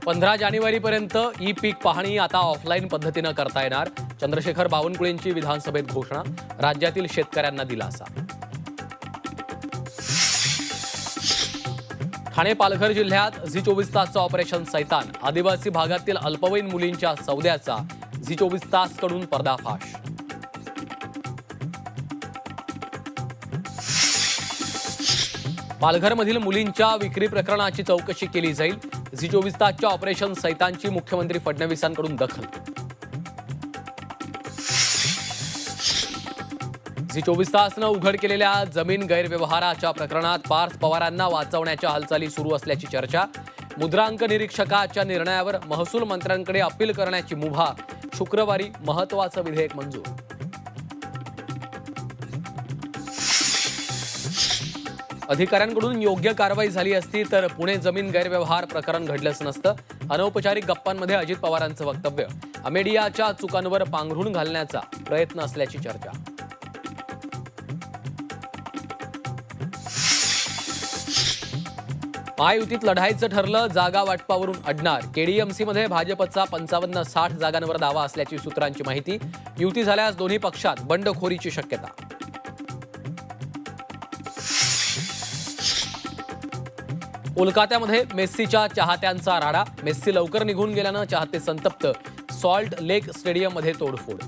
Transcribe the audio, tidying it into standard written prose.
15 जानेवारीपर्यंत E पीक पाहणी आता offline पद्धतीनं करता येणार. चंद्रशेखर बावनकुळेंची विधानसभेत घोषणा. राज्यातील शेतकऱ्यांना दिलासा. ठाणे पालघर जिल्ह्यात झी 24 तासचं ऑपरेशन सैतान. आदिवासी भागातील अल्पवयीन मुलींच्या सौद्याचा झी 24 तास कडून पर्दाफाश. पालघरमधील मुलींच्या विक्री प्रकरणाची चौकशी केली जाईल. झी 24 तासच्या ऑपरेशन सैतानची मुख्यमंत्री फडणवीसांकडून दखल. झी 24 तासनं उघड केलेल्या जमीन गैरव्यवहाराच्या प्रकरणात पार्थ पवारांना वाचवण्याच्या हालचाली सुरू असल्याची चर्चा. मुद्रांक निरीक्षकाच्या निर्णयावर महसूल मंत्र्यांकडे अपील करण्याची मुभा. शुक्रवारी महत्त्वाचं विधेयक मंजूर. अधिकाऱ्यांकडून योग्य कारवाई झाली असती तर पुणे जमीन गैरव्यवहार प्रकरण घडलंच नसतं. अनौपचारिक गप्पांमध्ये अजित पवारांचं वक्तव्य. अमेडियाच्या चुकांवर पांघरूण घालण्याचा प्रयत्न असल्याची चर्चा. महायुतीत लढायचं ठरलं, जागा वाटपावरून अडणार. केडीएमसीमध्ये भाजपचा 55-60 जागांवर दावा असल्याची सूत्रांची माहिती. युती झाल्यास दोन्ही पक्षात बंडखोरीची शक्यता. कोलकात्यामध्ये मेस्सीच्या चाहत्यांचा राडा. मेस्सी लवकर निघून गेल्यानं चाहते संतप्त. सॉल्ट लेक स्टेडियममध्ये तोडफोड.